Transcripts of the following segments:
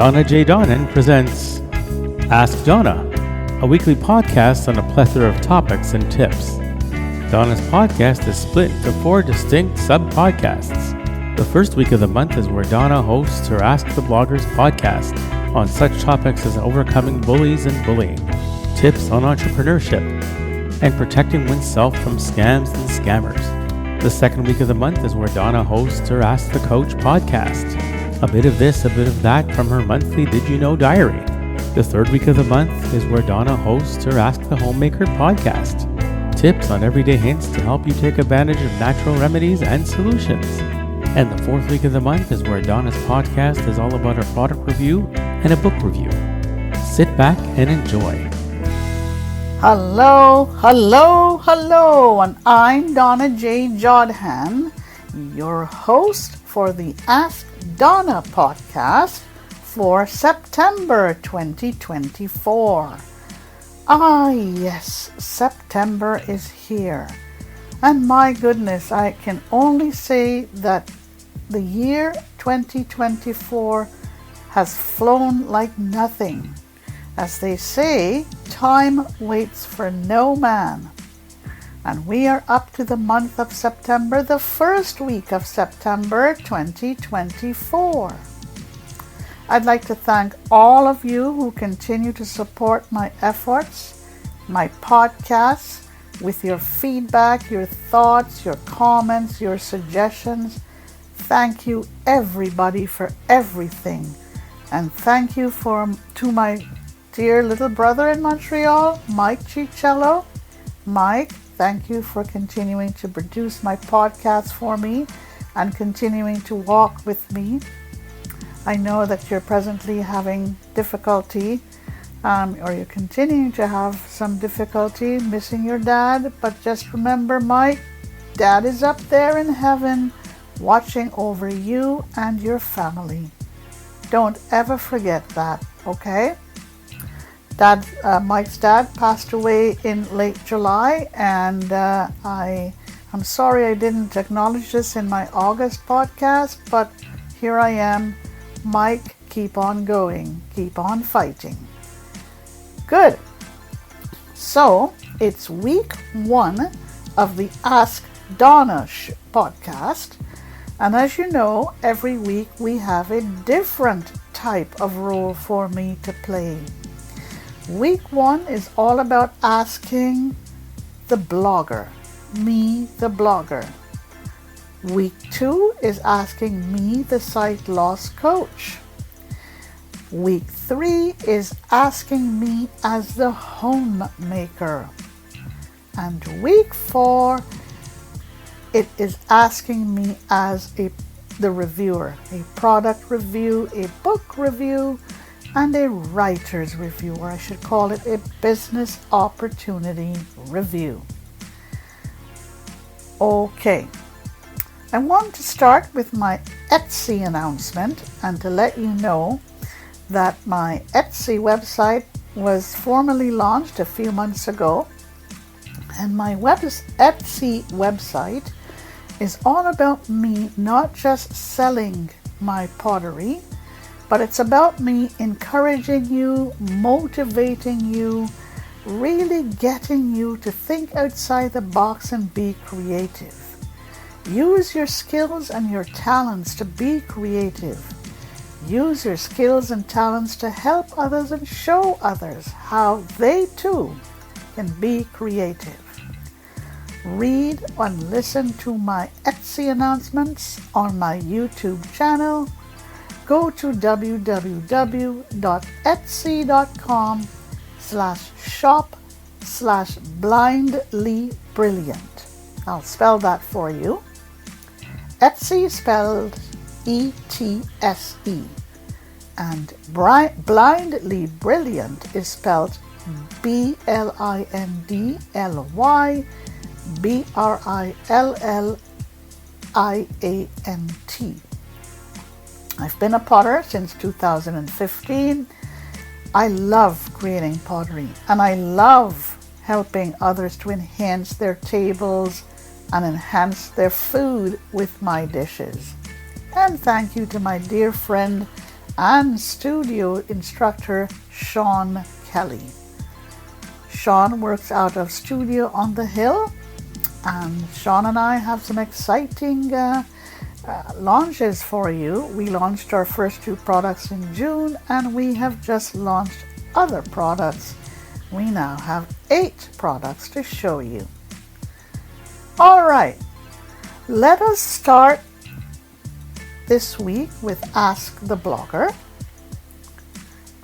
Donna J. Donnan presents Ask Donna, a weekly podcast on a plethora of topics and tips. Donna's podcast is split into 4 distinct sub-podcasts. The first week of the month is where Donna hosts her Ask the Bloggers podcast on such topics as overcoming bullies and bullying, tips on entrepreneurship, and protecting oneself from scams and scammers. The second week of the month is where Donna hosts her Ask the Coach podcast. A bit of this, a bit of that from her monthly Did You Know diary. The third week of the month is where Donna hosts her Ask the Homemaker podcast. Tips on everyday hints to help you take advantage of natural remedies and solutions. And the fourth week of the month is where Donna's podcast is all about a product review and a book review. Sit back and enjoy. Hello, and I'm Donna J. Jodhan, your host for the Ask Donna podcast for September 2024. Yes, September is here. And my goodness, I can only say that the year 2024 has flown like nothing. As they say, time waits for no man. And we are up to the month of September, the first week of September 2024. I'd like to thank all of you who continue to support my efforts, my podcasts, with your feedback, your thoughts, your comments, your suggestions. Thank you everybody for everything. And thank you to my dear little brother in Montreal, Mike Chicello. Mike, thank you for continuing to produce my podcast for me and continuing to walk with me. I know that you're presently having difficulty, or you're continuing to have some difficulty missing your dad, but just remember, Mike, Dad is up there in heaven watching over you and your family. Don't ever forget that, okay? Mike's dad passed away in late July, and I'm sorry I didn't acknowledge this in my August podcast, but here I am. Mike, keep on going, keep on fighting. Good. So it's week 1 of the Ask Donna podcast, and as you know, every week we have a different type of role for me to play. Week 1 is all about asking the blogger, me the blogger. Week 2 is asking me the sight loss coach. Week 3 is asking me as the homemaker. And week 4, it is asking me as the reviewer, a product review, a book review, and a writer's review, or I should call it a business opportunity review. Okay, I want to start with my Etsy announcement and to let you know that my Etsy website was formally launched a few months ago, and my Etsy website is all about me not just selling my pottery, but it's about me encouraging you, motivating you, really getting you to think outside the box and be creative. Use your skills and your talents to be creative. Use your skills and talents to help others and show others how they too can be creative. Read and listen to my Etsy announcements on my YouTube channel. Go to www.etsy.com/shop/blindlybrilliant. I'll spell that for you. Etsy spelled E-T-S-E, and Blindly Brilliant is spelled BLINDLYBRILLIANT. I've been a potter since 2015. I love creating pottery, and I love helping others to enhance their tables and enhance their food with my dishes. And thank you to my dear friend and studio instructor Sean Kelly. Sean works out of Studio on the Hill, and Sean and I have some exciting launches for you. We launched our first 2 products in June, and we have just launched other products. We now have 8 products to show you. All right, let us start this week with Ask the Blogger.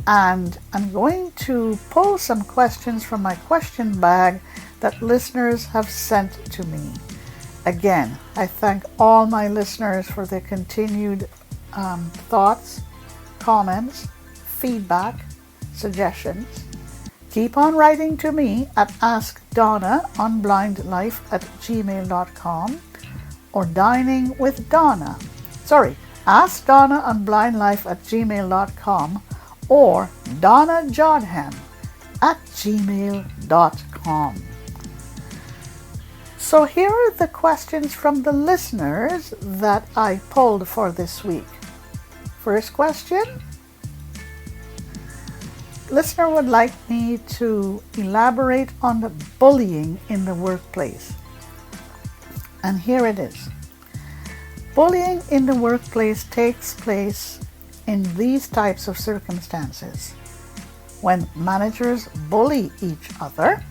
And I'm going to pull some questions from my question bag that listeners have sent to me. Again, I thank all my listeners for their continued thoughts, comments, feedback, suggestions. Keep on writing to me at askdonnaonblindlife@gmail.com or askdonnaonblindlife@gmail.com or donnajodhan@gmail.com. So here are the questions from the listeners that I pulled for this week. First question. Listener would like me to elaborate on the bullying in the workplace. And here it is. Bullying in the workplace takes place in these types of circumstances. When managers bully each other,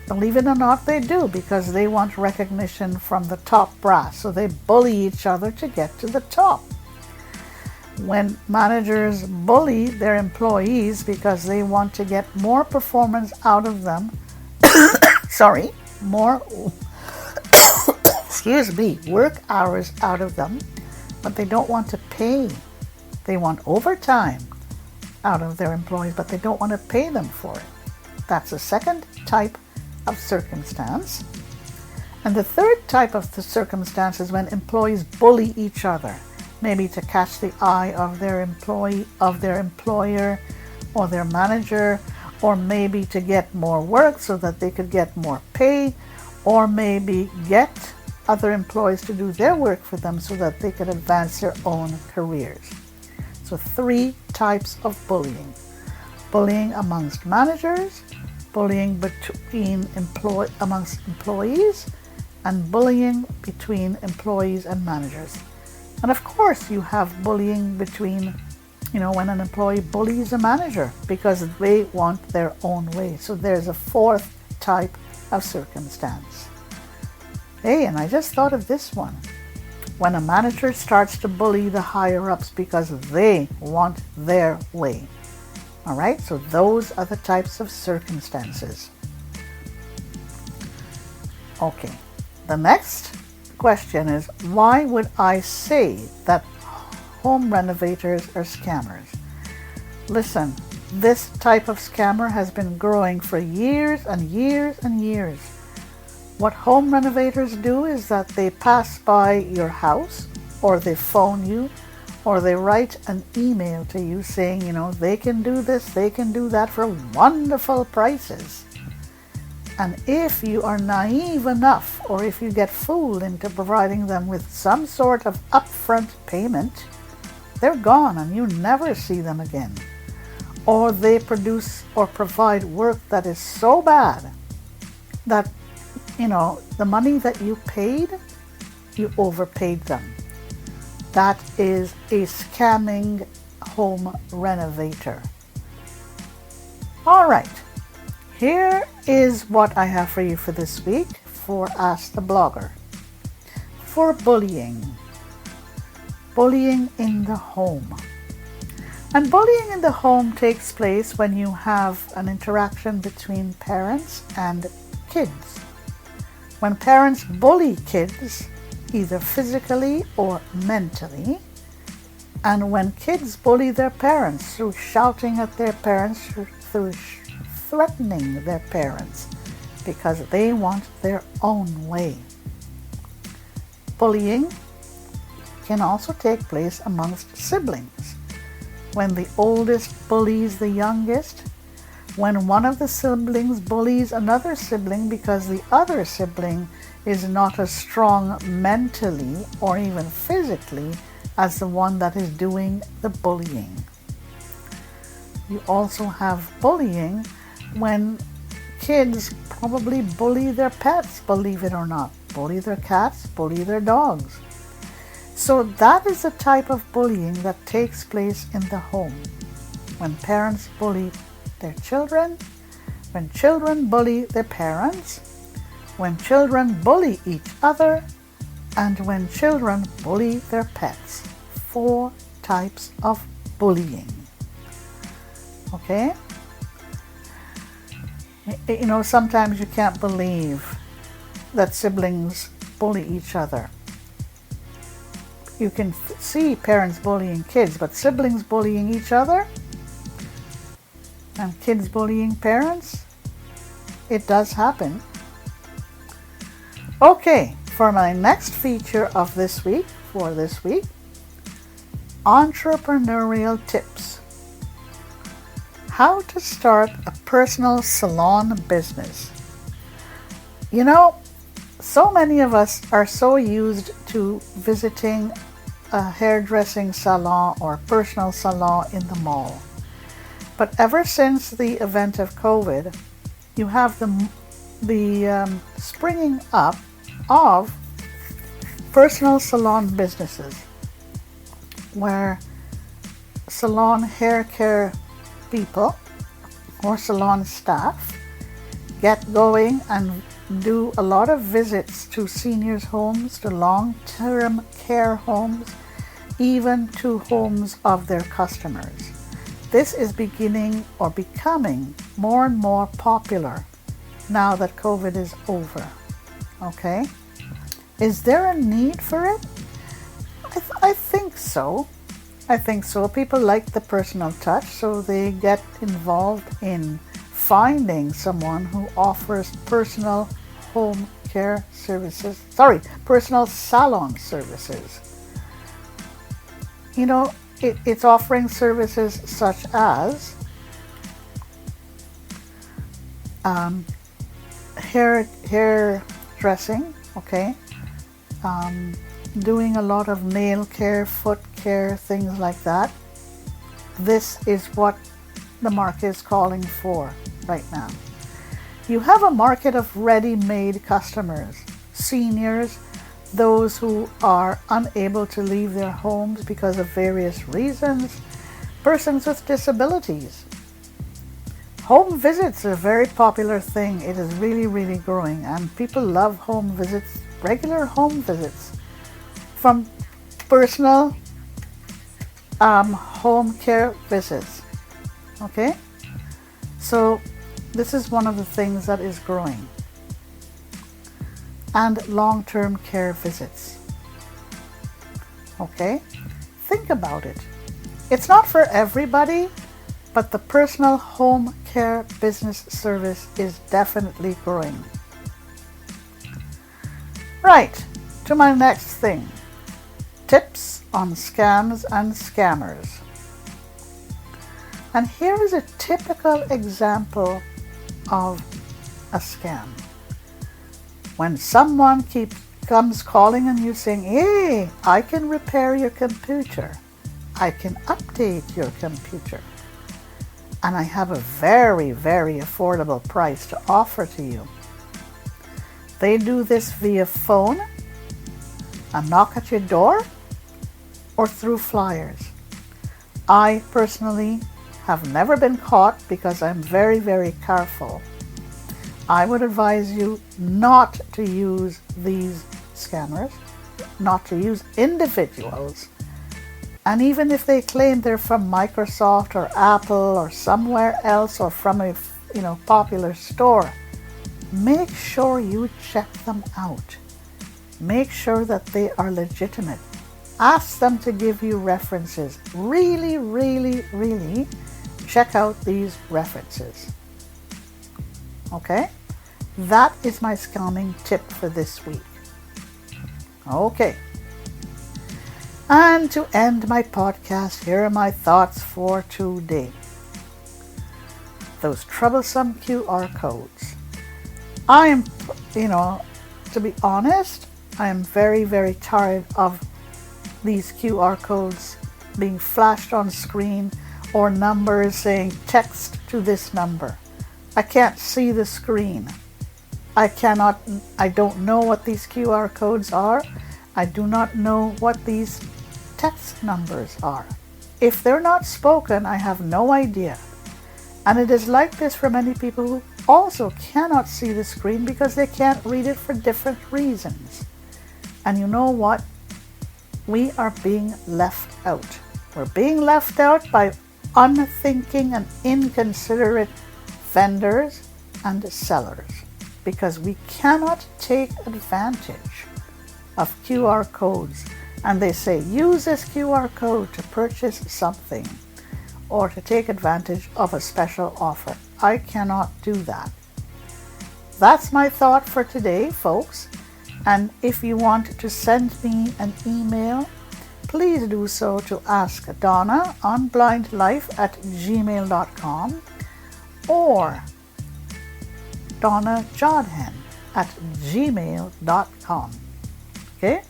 believe it or not, they do, because they want recognition from the top brass. So they bully each other to get to the top. When managers bully their employees because they want to get more performance out of them, work hours out of them, but they don't want to pay. They want overtime out of their employees, but they don't want to pay them for it. That's the second type of circumstance. And the third type of the circumstance is when employees bully each other, maybe to catch the eye of their employer or their manager, or maybe to get more work so that they could get more pay, or maybe get other employees to do their work for them so that they could advance their own careers. So 3 types of bullying. Bullying amongst managers, bullying amongst employees, and bullying between employees and managers. And of course you have bullying between, when an employee bullies a manager because they want their own way. So there's a 4th type of circumstance. Hey, and I just thought of this one. When a manager starts to bully the higher-ups because they want their way. All right, so those are the types of circumstances. Okay, the next question is, why would I say that home renovators are scammers? Listen, this type of scammer has been growing for years and years and years. What home renovators do is that they pass by your house, or they phone you, or they write an email to you saying, they can do this, they can do that for wonderful prices. And if you are naive enough, or if you get fooled into providing them with some sort of upfront payment, they're gone and you never see them again. Or they produce or provide work that is so bad that the money that you paid, you overpaid them. That is a scamming home renovator. All right, here is what I have for you for this week for Ask the Blogger. For bullying. Bullying in the home. And bullying in the home takes place when you have an interaction between parents and kids. When parents bully kids, either physically or mentally, and when kids bully their parents through shouting at their parents, through threatening their parents, because they want their own way. Bullying can also take place amongst siblings. When the oldest bullies the youngest, when one of the siblings bullies another sibling because the other sibling is not as strong mentally or even physically as the one that is doing the bullying. You also have bullying when kids probably bully their pets, believe it or not. Bully their cats, bully their dogs. So that is the type of bullying that takes place in the home. When parents bully their children, when children bully their parents, when children bully each other, and when children bully their pets. 4 types of bullying. Okay? You know, sometimes you can't believe that siblings bully each other. You can see parents bullying kids, but siblings bullying each other and kids bullying parents, it does happen. Okay, for my next feature of this week, entrepreneurial tips. How to start a personal salon business. You know, so many of us are so used to visiting a hairdressing salon or personal salon in the mall. But ever since the event of COVID, you have the springing up of personal salon businesses where salon hair care people or salon staff get going and do a lot of visits to seniors' homes, to long-term care homes, even to homes of their customers. This is beginning or becoming more and more popular now that COVID is over. Okay? Is there a need for it? I think so. I think so. People like the personal touch, so they get involved in finding someone who offers personal home care services, personal salon services. You know, it's offering services such as hair dressing, okay, doing a lot of nail care, foot care, things like that. This is what the market is calling for right now. You have a market of ready-made customers, seniors, those who are unable to leave their homes because of various reasons, persons with disabilities. Home visits are a very popular thing. It is really, really growing, and people love home visits, regular home visits, from personal home care visits. Okay? So this is one of the things that is growing. And long-term care visits. Okay? Think about it. It's not for everybody, but the personal home care business service is definitely growing. Right, to my next thing. Tips on scams and scammers. And here is a typical example of a scam. When someone comes calling on you saying, hey, I can repair your computer. I can update your computer. And I have a very, very affordable price to offer to you. They do this via phone, a knock at your door, or through flyers. I personally have never been caught because I'm very, very careful. I would advise you not to use these scammers, not to use individuals. And even if they claim they're from Microsoft or Apple or somewhere else or from a popular store, make sure you check them out. Make sure that they are legitimate. Ask them to give you references. Really, really, really check out these references. Okay? That is my scamming tip for this week. Okay. And to end my podcast, here are my thoughts for today. Those troublesome QR codes. I am, to be honest, I am very, very tired of these QR codes being flashed on screen or numbers saying text to this number. I can't see the screen. I don't know what these QR codes are. I do not know what these text numbers are. If they're not spoken, I have no idea. And it is like this for many people who also cannot see the screen because they can't read it for different reasons. And you know what? We are being left out. We're being left out by unthinking and inconsiderate vendors and sellers because we cannot take advantage of QR codes. And they say, use this QR code to purchase something or to take advantage of a special offer. I cannot do that. That's my thought for today, folks. And if you want to send me an email, please do so to askdonnaonblindlife@gmail.com or donnajodhen@gmail.com. Okay?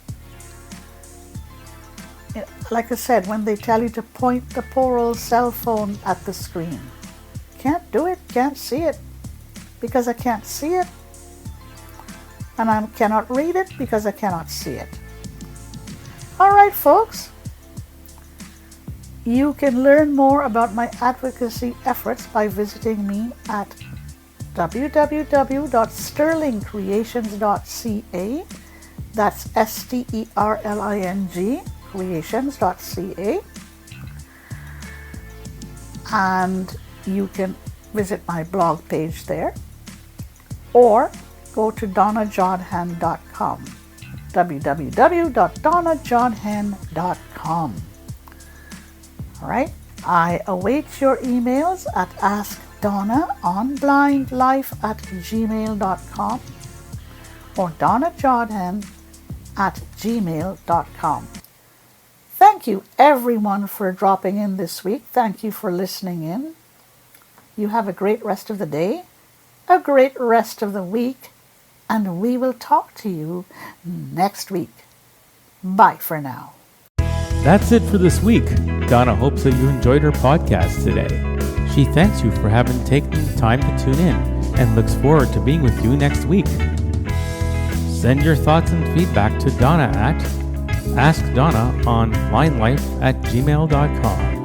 Like I said, when they tell you to point the poor old cell phone at the screen, can't do it, can't see it, because I can't see it. And I cannot read it because I cannot see it. All right, folks. You can learn more about my advocacy efforts by visiting me at www.sterlingcreations.ca. That's STERLING creations.ca. And you can visit my blog page there, or go to donnajodhen.com. www.donnajodhen.com. All right. I await your emails at askdonnaonblindlife@gmail.com or donnajodhen@gmail.com. Thank you everyone for dropping in this week. Thank you for listening in. You have a great rest of the day, a great rest of the week, and we will talk to you next week. Bye for now. That's it for this week. Donna hopes that you enjoyed her podcast today. She thanks you for having taken the time to tune in and looks forward to being with you next week. Send your thoughts and feedback to Donna at askdonnaonblindlife@gmail.com.